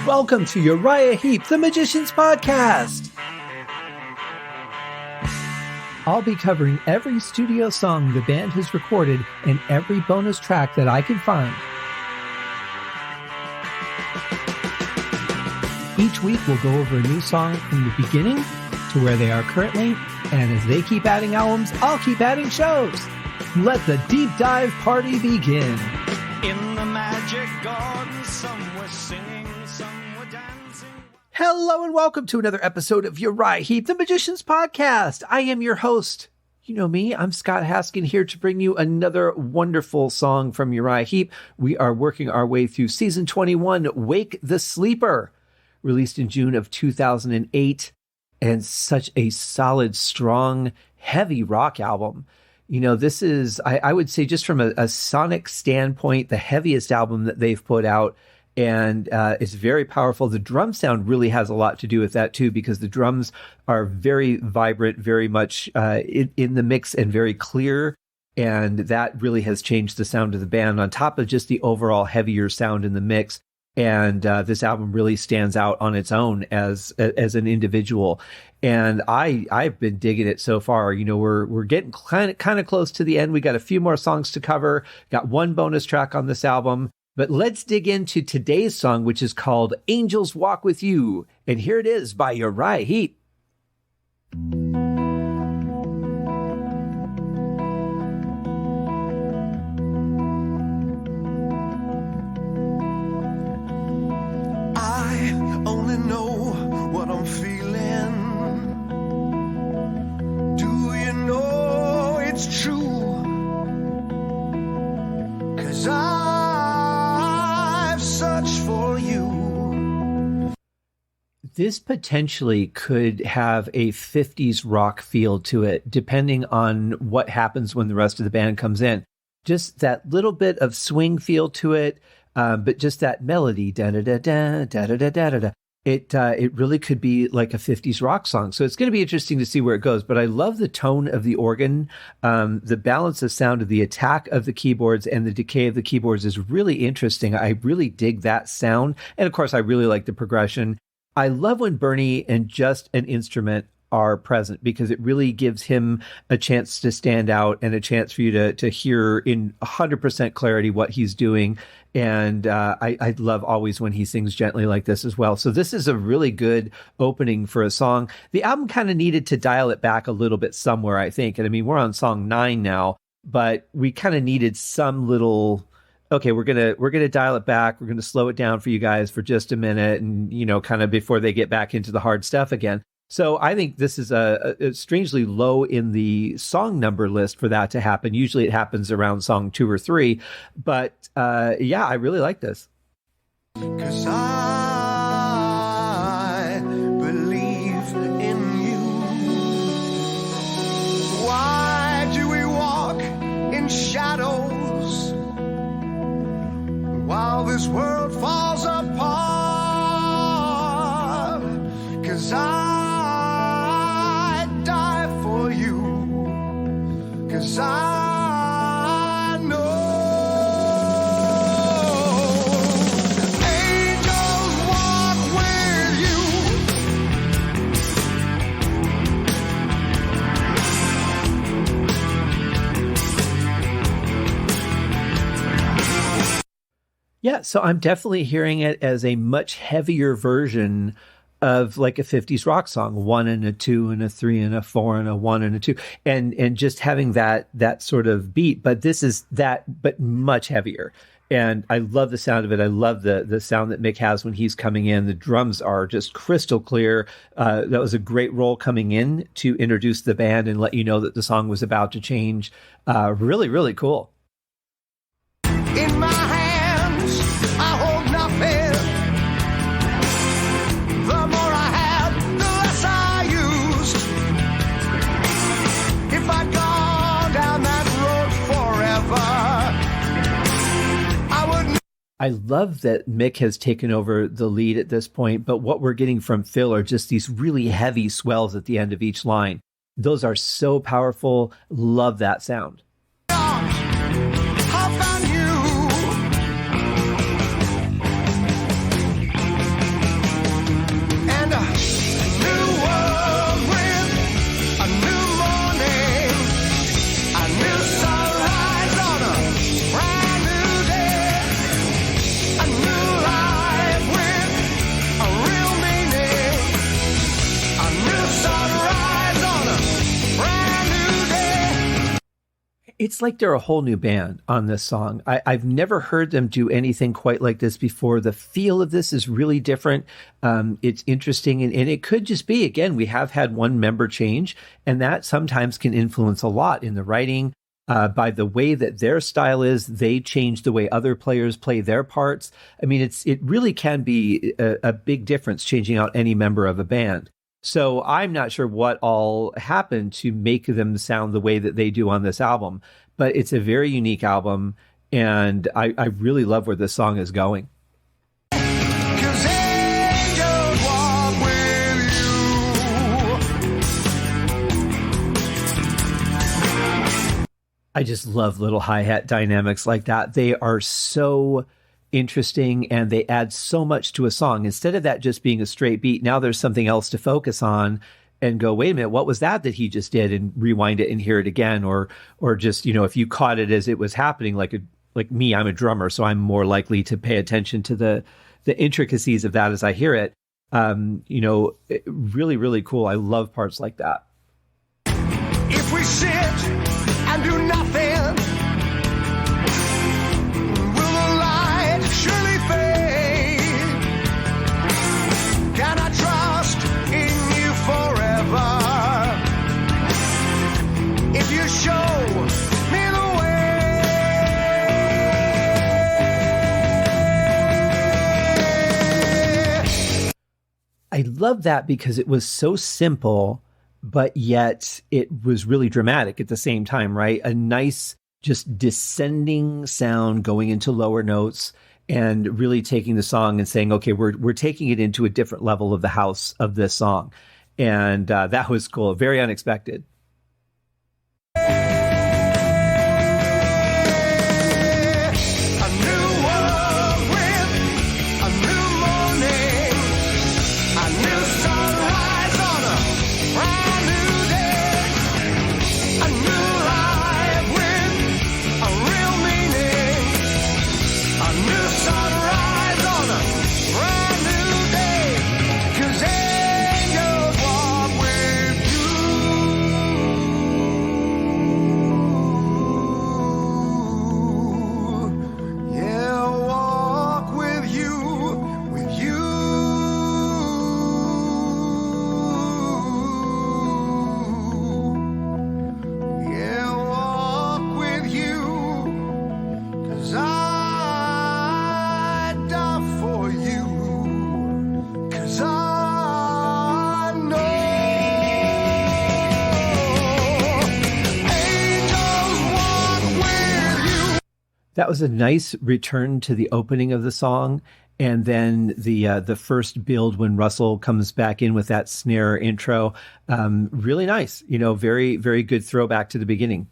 Welcome to Uriah Heep, the Magician's Podcast. I'll be covering every studio song the band has recorded and every bonus track that I can find. Each week we'll go over a new song from the beginning to where they are currently, and as they keep adding albums, I'll keep adding shows. Let the deep dive party begin. In the magic garden, some were singing, some were dancing. Hello and welcome to another episode of Uriah Heep, the Magician's Podcast. I am your host. You know me, I'm Scott Haskin, here to bring you another wonderful song from Uriah Heep. We are working our way through Season 21, Wake the Sleeper, released in June of 2008, and such a solid, strong, heavy rock album. You know, this is, I would say, just from a sonic standpoint, the heaviest album that they've put out. And it's very powerful. The drum sound really has a lot to do with that, too, because the drums are very vibrant, very much in the mix and very clear. And that really has changed the sound of the band on top of just the overall heavier sound in the mix. And this album really stands out on its own as an individual. And I've been digging it so far. You know, we're getting kind of close to the end. We got a few more songs to cover. Got one bonus track on this album. But let's dig into today's song, which is called Angels Walk With You. And here it is by Uriah Heep. I only know what I'm feeling. Do you know it's true? 'Cause I've searched for you. This potentially could have a 50s rock feel to it, depending on what happens when the rest of the band comes in. Just that little bit of swing feel to it. But just that melody, da-da-da-da, da-da-da-da-da-da, it really could be like a 50s rock song. So it's going to be interesting to see where it goes. But I love the tone of the organ. The balance of sound of the attack of the keyboards and the decay of the keyboards is really interesting. I really dig that sound. And of course, I really like the progression. I love when Bernie and just an instrument are present, because it really gives him a chance to stand out and a chance for you to hear in 100% clarity what he's doing. And I love always when he sings gently like this as well. So this is a really good opening for a song. The album kind of needed to dial it back a little bit somewhere, I think. And I mean, we're on song 9 now, but we kind of needed some little, okay, we're gonna dial it back. We're gonna slow it down for you guys for just a minute, and you know, kind of before they get back into the hard stuff again. So I think this is a strangely low in the song number list for that to happen. Usually it happens around song 2 or 3. But yeah, I really like this. 'Cause I believe in you. Why do we walk in shadows while this world falls apart? 'Cause I die for you. 'Cause I know angels walk with you. Yeah, so I'm definitely hearing it as a much heavier version of like a 50s rock song, 1 and a 2 and a 3 and a 4 and a 1 and a 2, and just having that sort of beat. But this is that, but much heavier. And I love the sound of it. I love the sound that Mick has when he's coming in. The drums are just crystal clear. That was a great role coming in to introduce the band and let you know that the song was about to change. Really, really cool. In my hands, I hold nothing. The more I had, the less I used. If I'd gone down that road forever, I would. I love that Mick has taken over the lead at this point, but what we're getting from Phil are just these really heavy swells at the end of each line. Those are so powerful. Love that sound. it's like they're a whole new band on this song. I've never heard them do anything quite like this before. The feel of this is really different. It's interesting, and it could just be, again, we have had one member change, and that sometimes can influence a lot in the writing. By the way that their style is, they change the way other players play their parts. I mean, it really can be a big difference changing out any member of a band. So I'm not sure what all happened to make them sound the way that they do on this album, but it's a very unique album, and I really love where this song is going. I just love little hi-hat dynamics like that. They are so interesting, and they add so much to a song. Instead of that just being a straight beat, now there's something else to focus on and go, wait a minute, what was that he just did? And rewind it and hear it again. Or just, if you caught it as it was happening, like me, I'm a drummer, so I'm more likely to pay attention to the intricacies of that as I hear it. Really, really cool. I love parts like that. If we sit and do nothing, will the light surely fade? Can I trust in you forever? If you show me the way. I love that because it was so simple, but yet it was really dramatic at the same time, right? A nice, just descending sound going into lower notes and really taking the song and saying, okay, we're taking it into a different level of the house of this song. And that was cool. Very unexpected. That was a nice return to the opening of the song, and then the first build when Russell comes back in with that snare intro. Really nice, very, very good throwback to the beginning.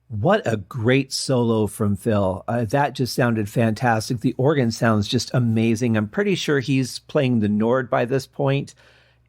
What a great solo from Phil. That just sounded fantastic. The organ sounds just amazing. I'm pretty sure he's playing the Nord by this point,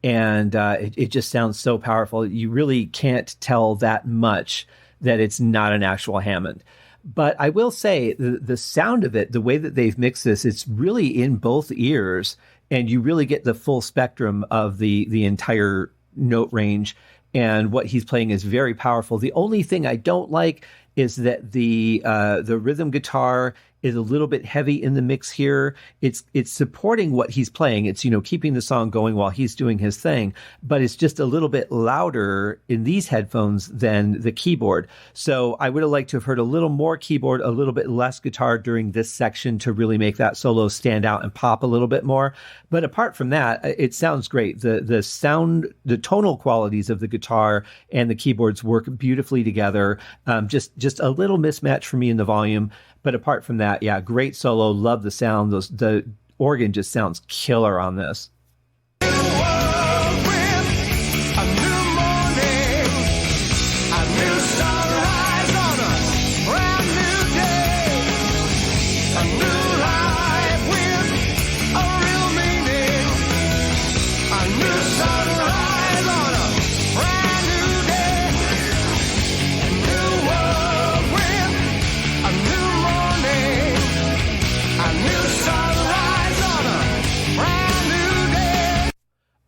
and it just sounds so powerful. You really can't tell that much that it's not an actual Hammond. But I will say the sound of it, the way that they've mixed this, it's really in both ears, and you really get the full spectrum of the entire note range. And what he's playing is very powerful. The only thing I don't like is that the rhythm guitar is a little bit heavy in the mix here. It's supporting what he's playing. It's, keeping the song going while he's doing his thing, but it's just a little bit louder in these headphones than the keyboard. So I would have liked to have heard a little more keyboard, a little bit less guitar during this section to really make that solo stand out and pop a little bit more. But apart from that, it sounds great. The sound, the tonal qualities of the guitar and the keyboards work beautifully together. Just a little mismatch for me in the volume. But apart from that, yeah, great solo. Love the sound. The organ just sounds killer on this.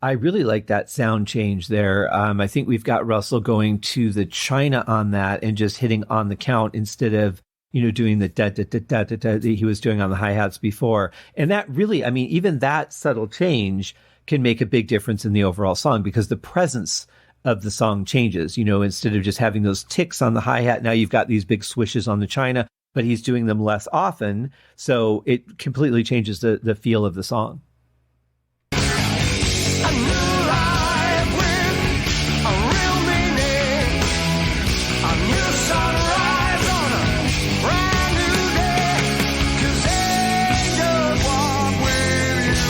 I really like that sound change there. I think we've got Russell going to the China on that and just hitting on the count instead of, doing the da da da da da da that he was doing on the hi-hats before. And that really, even that subtle change can make a big difference in the overall song because the presence of the song changes. Instead of just having those ticks on the hi-hat, now you've got these big swishes on the China, but he's doing them less often. So it completely changes the feel of the song. A new life with a real meaning, a new sunrise on a brand new day, 'cause angels walk with you.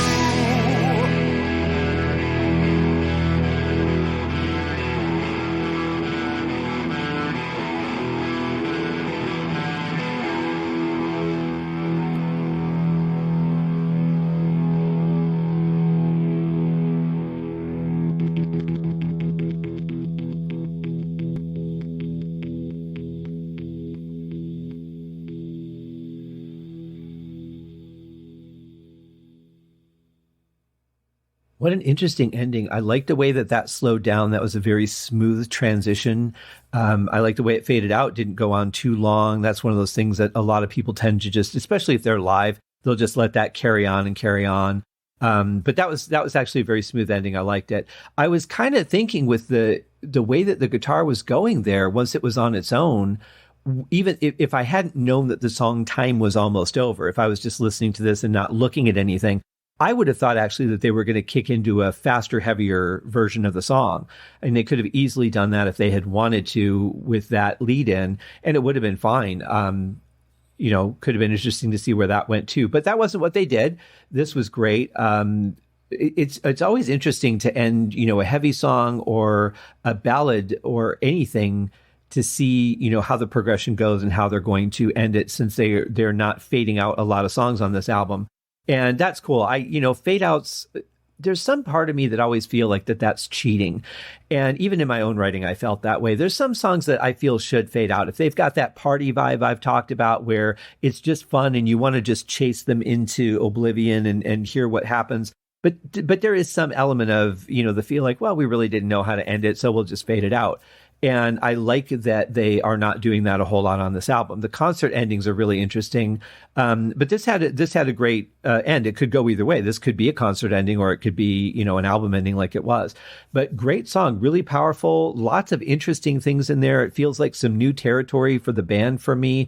What an interesting ending. I like the way that slowed down. That was a very smooth transition. I like the way it faded out, didn't go on too long. That's one of those things that a lot of people tend to just, especially if they're live, they'll just let that carry on and carry on. But that was actually a very smooth ending. I liked it. I was kind of thinking with the way that the guitar was going there, once it was on its own, even if I hadn't known that the song time was almost over, if I was just listening to this and not looking at anything, I would have thought actually that they were going to kick into a faster, heavier version of the song. And they could have easily done that if they had wanted to with that lead in, and it would have been fine. Could have been interesting to see where that went too, but that wasn't what they did. This was great. It's always interesting to end, a heavy song or a ballad or anything to see, how the progression goes and how they're going to end it, since they're not fading out a lot of songs on this album. And that's cool. Fade outs, there's some part of me that always feel like that's cheating. And even in my own writing, I felt that way. There's some songs that I feel should fade out. If they've got that party vibe I've talked about where it's just fun and you want to just chase them into oblivion and hear what happens. But there is some element of, the feel like, well, we really didn't know how to end it, so we'll just fade it out. And I like that they are not doing that a whole lot on this album. The concert endings are really interesting. But this had a great end. It could go either way. This could be a concert ending or it could be, an album ending like it was. But great song, really powerful, lots of interesting things in there. It feels like some new territory for the band for me.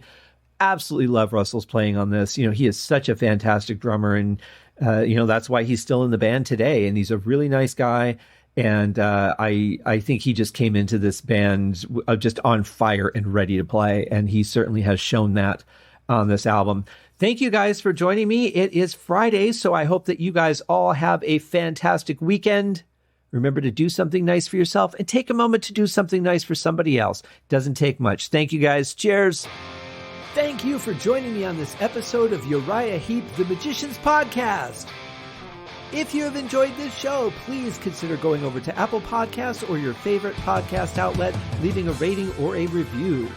Absolutely love Russell's playing on this. He is such a fantastic drummer, and that's why he's still in the band today. And he's a really nice guy. And I think he just came into this band just on fire and ready to play. And he certainly has shown that on this album. Thank you guys for joining me. It is Friday, so I hope that you guys all have a fantastic weekend. Remember to do something nice for yourself and take a moment to do something nice for somebody else. Doesn't take much. Thank you guys. Cheers. Thank you for joining me on this episode of Uriah Heep, the Magician's Podcast. If you have enjoyed this show, please consider going over to Apple Podcasts or your favorite podcast outlet, leaving a rating or a review.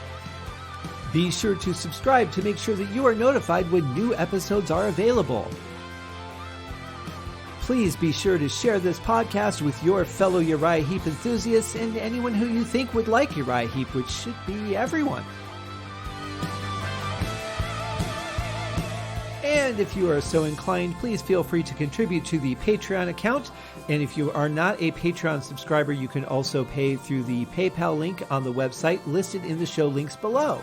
Be sure to subscribe to make sure that you are notified when new episodes are available. Please be sure to share this podcast with your fellow Uriah Heep enthusiasts and anyone who you think would like Uriah Heep, which should be everyone. And if you are so inclined, please feel free to contribute to the Patreon account. And if you are not a Patreon subscriber, you can also pay through the PayPal link on the website listed in the show links below.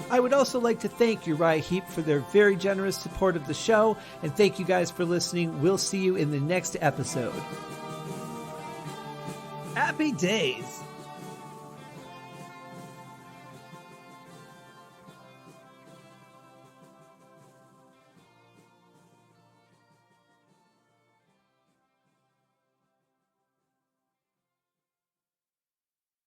I would also like to thank Uriah Heep for their very generous support of the show, and thank you guys for listening. We'll see you in the next episode. Happy days!